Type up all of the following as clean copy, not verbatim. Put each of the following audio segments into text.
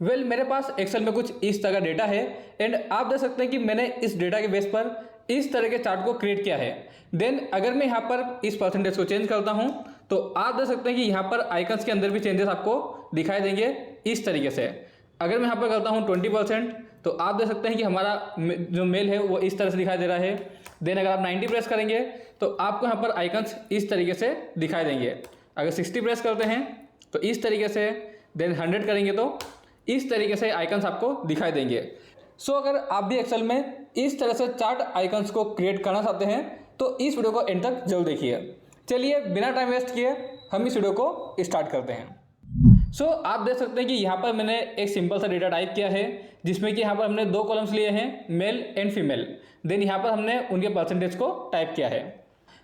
मेरे पास एक्सेल में कुछ इस तरह का डेटा है एंड आप देख सकते हैं कि मैंने इस डेटा के बेस पर इस तरह के चार्ट को क्रिएट किया है। देन अगर मैं यहाँ पर इस परसेंटेज को चेंज करता हूँ तो आप देख सकते हैं कि यहाँ पर आइकन्स के अंदर भी चेंजेस आपको दिखाई देंगे इस तरीके से। अगर मैं यहाँ पर करता हूँ 20% तो आप देख सकते हैं कि हमारा जो मेल है वो इस तरह से दिखाई दे रहा है। देन अगर आप 90 प्रेस करेंगे तो आपको यहाँ पर आइकन्स इस तरीके से दिखाई देंगे। अगर 60 प्रेस करते हैं तो इस तरीके से, देन 100 करेंगे तो इस तरीके से आइकन्स आपको दिखाई देंगे। सो अगर आप भी एक्सेल में इस तरह से चार्ट आइकन्स को क्रिएट करना चाहते हैं तो इस वीडियो को एंड तक जरूर देखिए। चलिए बिना टाइम वेस्ट किए हम इस वीडियो को स्टार्ट करते हैं। सो आप देख सकते हैं कि यहाँ पर मैंने एक सिंपल सा डेटा टाइप किया है जिसमें कि यहाँ पर हमने 2 कॉलम्स लिए हैं, मेल एंड फीमेल। देन यहाँ पर हमने उनके परसेंटेज को टाइप किया है।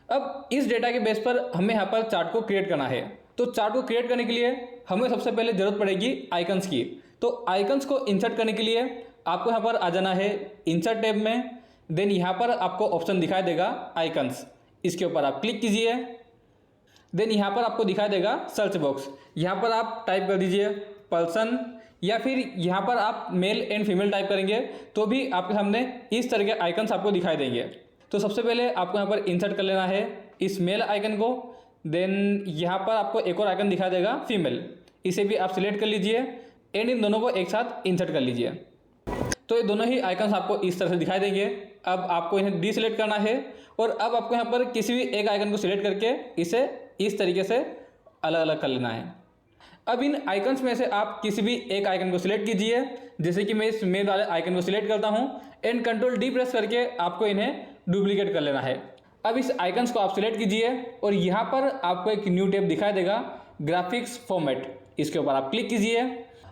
अब इस डेटा के बेस पर हमें यहाँ पर चार्ट को क्रिएट करना है। तो चार्ट को क्रिएट करने के लिए हमें सबसे पहले जरूरत पड़ेगी आइकन्स की। तो आइकन्स को इंसर्ट करने के लिए आपको यहाँ पर आ जाना है इंसर्ट टैब में। देन यहाँ पर आपको ऑप्शन दिखाई देगा आइकन्स, इसके ऊपर आप क्लिक कीजिए। देन यहाँ पर आपको दिखाई देगा सर्च बॉक्स, यहाँ पर आप टाइप कर दीजिए पर्सन, या फिर यहाँ पर आप मेल एंड फीमेल टाइप करेंगे तो भी आपके सामने इस तरह के आइकन्स आपको दिखाई देंगे। तो सबसे पहले आपको यहाँ पर इंसर्ट कर लेना है इस मेल आइकन को। देन यहाँ पर आपको एक और आइकन दिखाई देगा फीमेल, इसे भी आप सिलेक्ट कर लीजिए एंड इन दोनों को एक साथ इंसर्ट कर लीजिए। तो ये दोनों ही आइकन्स आपको इस तरह से दिखाई देंगे। अब आपको इन्हें डीसिलेक्ट करना है और अब आपको यहाँ पर किसी भी एक आइकन को सिलेक्ट करके इसे इस तरीके से अलग अलग कर लेना है। अब इन आइकन्स में से आप किसी भी एक आइकन को सिलेक्ट कीजिए, जैसे कि मैं इस मेल वाले आइकन को सिलेक्ट करता हूँ एंड कंट्रोल डी प्रेस करके आपको इन्हें डुप्लीकेट कर लेना है। अब इस आइकन्स को आप सिलेक्ट कीजिए और यहाँ पर आपको एक न्यू टैब दिखाई देगा ग्राफिक्स फॉर्मेट, इसके ऊपर आप क्लिक कीजिए।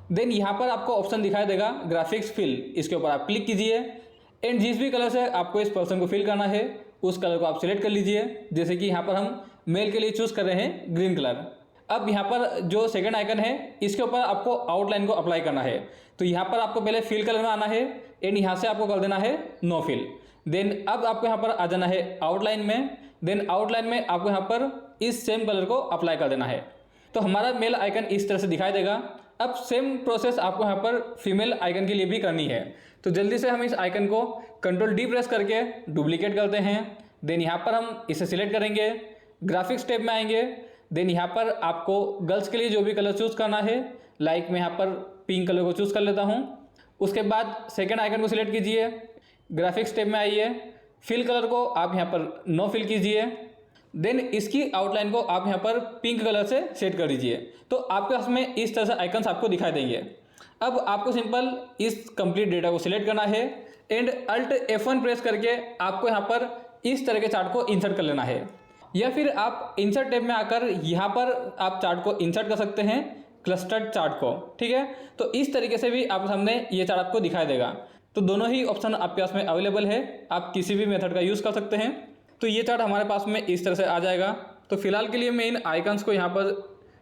देन यहाँ पर आपको ऑप्शन दिखाई देगा ग्राफिक्स फिल, इसके ऊपर आप क्लिक कीजिए एंड जिस भी कलर से आपको इस पर्सन को फिल करना है उस कलर को आप सिलेक्ट कर लीजिए। जैसे कि यहाँ पर हम मेल के लिए चूज़ कर रहे हैं ग्रीन कलर। अब यहाँ पर जो सेकंड आइकन है इसके ऊपर आपको आउटलाइन को अप्लाई करना है। तो यहाँ पर आपको पहले फिल कलर में आना है एंड यहाँ से आपको कर देना है नो फिल। देन अब आपको यहाँ पर आ जाना है आउटलाइन में। देन आउटलाइन में आपको यहाँ पर इस सेम कलर को अप्लाई कर देना है। तो हमारा मेल आइकन इस तरह से दिखाई देगा। अब सेम प्रोसेस आपको यहाँ पर फीमेल आइकन के लिए भी करनी है। तो जल्दी से हम इस आइकन को कंट्रोल डी प्रेस करके डुप्लीकेट करते हैं। देन यहाँ पर हम इसे सिलेक्ट करेंगे, ग्राफिक्स टैब में आएंगे। देन यहाँ पर आपको गर्ल्स के लिए जो भी कलर चूज़ करना है, लाइक मैं यहाँ पर पिंक कलर को चूज़ कर लेता हूँ। उसके बाद सेकेंड आइकन को सिलेक्ट कीजिए, ग्राफिक्स टैब में आइए, फिल कलर को आप यहाँ पर नो फिल कीजिए। देन इसकी आउटलाइन को आप यहाँ पर पिंक कलर से सेट कर दीजिए। तो आपके पास में इस तरह से आइकन्स आपको दिखाई देंगे। अब आपको सिंपल इस कंप्लीट डेटा को सिलेक्ट करना है एंड अल्ट F1 प्रेस करके आपको यहाँ पर इस तरह के चार्ट को इंसर्ट कर लेना है, या फिर आप इंसर्ट टैब में आकर यहाँ पर आप चार्ट को इंसर्ट कर सकते हैं क्लस्टर्ड चार्ट को। ठीक है, तो इस तरीके से भी आपके सामने ये चार्ट आपको दिखाई देगा। तो दोनों ही ऑप्शन आपके पास में अवेलेबल है, आप किसी भी मेथड का यूज़ कर सकते हैं। तो ये चार्ट हमारे पास में इस तरह से आ जाएगा। तो फिलहाल के लिए मैं इन आइकन्स को यहाँ पर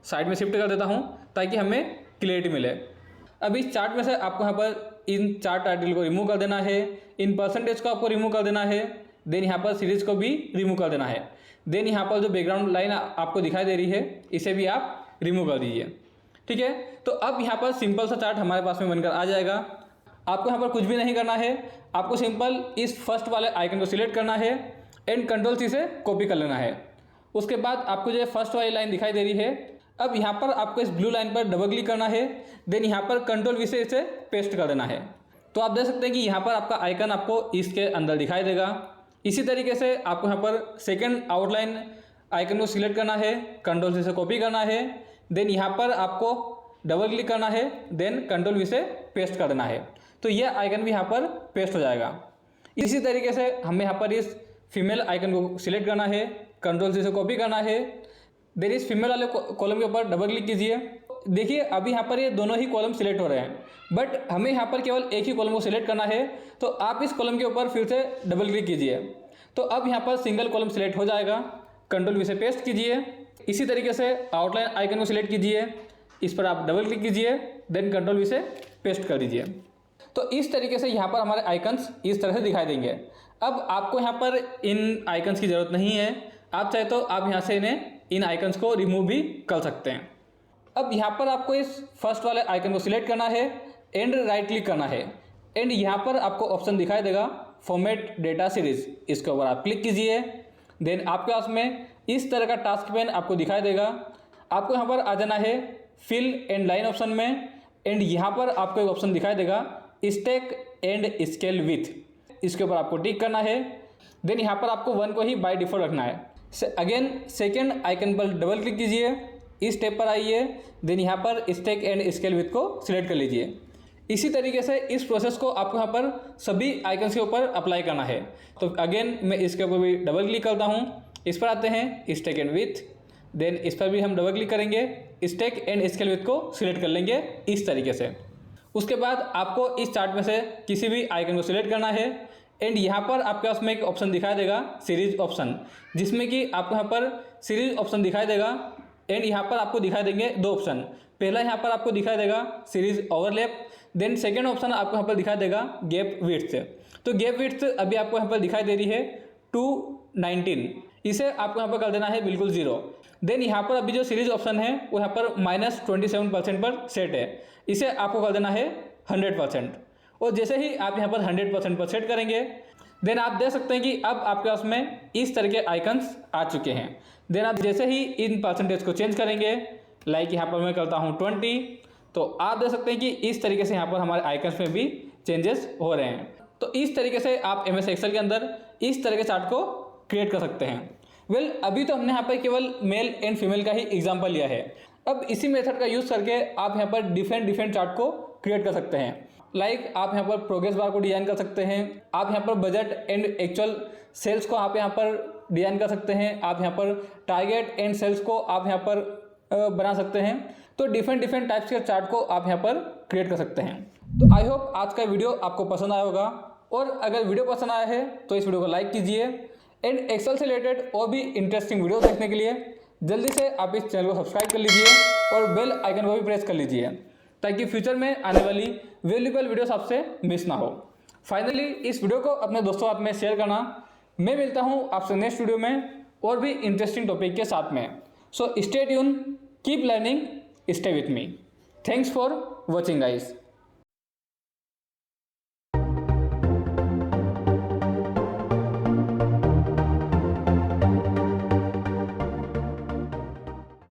साइड में शिफ्ट कर देता हूँ ताकि हमें क्लियरिटी मिले। अब इस चार्ट में से आपको यहाँ पर इन चार्ट टाइटल को रिमूव कर देना है, इन परसेंटेज को आपको रिमूव कर देना है। देन यहाँ पर सीरीज को भी रिमूव कर देना है। देन यहाँ पर जो बैकग्राउंड लाइन आपको दिखाई दे रही है इसे भी आप रिमूव कर दीजिए। ठीक है, तो अब यहाँ पर सिंपल सा चार्ट हमारे पास में बनकर आ जाएगा। आपको यहाँ पर कुछ भी नहीं करना है, आपको सिंपल इस फर्स्ट वाले आइकन को सिलेक्ट करना है एंड कंट्रोल सी से कॉपी कर लेना है। उसके बाद आपको जो फर्स्ट वाली लाइन दिखाई दे रही है, अब यहाँ पर आपको इस ब्लू लाइन पर डबल क्लिक करना है। देन यहाँ पर कंट्रोल वी से इसे पेस्ट कर देना है। तो आप देख सकते हैं कि यहाँ पर आपका आइकन आपको इसके अंदर दिखाई देगा। इसी तरीके से आपको यहाँ पर सेकेंड आउटलाइन आइकन को सिलेक्ट करना है, कंट्रोल सी से कॉपी करना है। देन यहाँ पर आपको डबल क्लिक करना है, देन कंट्रोल वी से पेस्ट कर देना है। तो यह आइकन भी यहाँ पर पेस्ट हो जाएगा। इसी तरीके से हमें यहाँ पर इस फीमेल आइकन को सिलेक्ट करना है, कंट्रोल सी से कॉपी करना है। देन इस फीमेल वाले कॉलम के ऊपर डबल क्लिक कीजिए। देखिए अभी यहाँ पर ये दोनों ही कॉलम सिलेक्ट हो रहे हैं, बट हमें यहाँ पर केवल एक ही कॉलम को सिलेक्ट करना है। तो आप इस कॉलम के ऊपर फिर से डबल क्लिक कीजिए। तो अब यहाँ पर सिंगल कॉलम सिलेक्ट हो जाएगा, कंट्रोल वी से पेस्ट कीजिए। इसी तरीके से आउटलाइन आइकन को सिलेक्ट कीजिए, इस पर आप डबल क्लिक कीजिए, देन कंट्रोल वी से पेस्ट कर दीजिए। तो इस तरीके से यहाँ पर हमारे आइकन्स इस तरह से दिखाई देंगे। अब आपको यहाँ पर इन आइकन्स की ज़रूरत नहीं है, आप चाहे तो आप यहाँ से इन आइकन्स को रिमूव भी कर सकते हैं। अब यहाँ पर आपको इस फर्स्ट वाले आइकन को सिलेक्ट करना है, एंड राइट क्लिक करना है एंड यहाँ पर आपको ऑप्शन दिखाई देगा फॉर्मेट डेटा सीरीज, इसके ऊपर आप क्लिक कीजिए। देन आपके पास में इस तरह का टास्क पैन आपको दिखाई देगा। आपको यहाँ पर आ जाना है फिल एंड लाइन ऑप्शन में एंड यहाँ पर आपको एक ऑप्शन दिखाई देगा स्टैक एंड स्केल विथ, इसके ऊपर आपको टिक करना है। देन यहाँ पर आपको 1 को ही बाय डिफॉल्ट रखना है। अगेन सेकेंड आइकन पर डबल क्लिक कीजिए, इस स्टेप पर आइए। देन यहाँ पर स्टैक एंड स्केल विथ को सिलेक्ट कर लीजिए। इसी तरीके से इस प्रोसेस को आपको यहाँ पर सभी आइकन्स के ऊपर अप्लाई करना है। तो अगेन मैं इसके ऊपर भी डबल क्लिक करता हूँ, इस पर आते हैं स्टैक एंड विथ। देन इस पर भी हम डबल क्लिक करेंगे, स्टैक एंड स्केल विथ को सिलेक्ट कर लेंगे इस तरीके से। उसके बाद आपको इस चार्ट में से किसी भी आइकन को सिलेक्ट करना है एंड यहाँ पर आपके पास में एक ऑप्शन दिखाई देगा सीरीज ऑप्शन, जिसमें कि आपको यहाँ पर सीरीज ऑप्शन दिखाई देगा एंड यहाँ पर आपको दिखाई देंगे 2 ऑप्शन। पहला यहाँ पर आपको दिखाई देगा series overlap, then second option आपको यहाँ पर दिखाई देगा गैप विड्थ। तो गैप विड्थ अभी आपको यहाँ पर दिखाई दे रही है 219, इसे आपको यहाँ पर कर देना है बिल्कुल 0। देन यहाँ पर अभी जो सीरीज ऑप्शन है वो यहाँ पर -27% पर सेट है, इसे आपको कर देना है 100%। और जैसे ही आप यहाँ पर 100% पर सेट करेंगे देन आप देख सकते हैं कि अब आपके पास में इस तरह के आइकन्स आ चुके हैं। देन आप जैसे ही इन परसेंटेज को चेंज करेंगे, लाइक यहाँ पर मैं करता हूँ 20, तो आप देख सकते हैं कि इस तरीके से यहाँ पर हमारे आइकन्स में भी चेंजेस हो रहे हैं। तो इस तरीके से आप MS एक्सेल के अंदर इस तरह के चार्ट को क्रिएट कर सकते हैं। वेल अभी तो हमने यहाँ पर केवल मेल एंड फीमेल का ही एग्जाम्पल लिया है। अब इसी मेथड का यूज़ करके आप यहाँ पर डिफरेंट चार्ट को क्रिएट कर सकते हैं। लाइक आप यहाँ पर प्रोग्रेस बार को डिजाइन कर सकते हैं, आप यहाँ पर बजट एंड एक्चुअल सेल्स को आप यहाँ पर डिजाइन कर सकते हैं, आप यहाँ पर टारगेट एंड सेल्स को आप यहाँ पर बना सकते हैं। तो डिफरेंट टाइप्स के चार्ट को आप यहाँ पर क्रिएट कर सकते हैं। तो आई होप आज का वीडियो आपको पसंद आया होगा, और अगर वीडियो पसंद आया है तो इस वीडियो को लाइक कीजिए एंड एक्सेल से रिलेटेड और भी इंटरेस्टिंग वीडियो देखने के लिए जल्दी से आप इस चैनल को सब्सक्राइब कर लीजिए और बेल आइकन को भी प्रेस कर लीजिए, ताकि फ्यूचर में आने वाली वैल्यूएबल वीडियोस आपसे मिस ना हो। फाइनली इस वीडियो को अपने दोस्तों के साथ में शेयर करना। मैं मिलता हूँ आपसे नेक्स्ट वीडियो में और भी इंटरेस्टिंग टॉपिक के साथ में। So stay tune, keep learning, stay with me. Thanks for watching guys.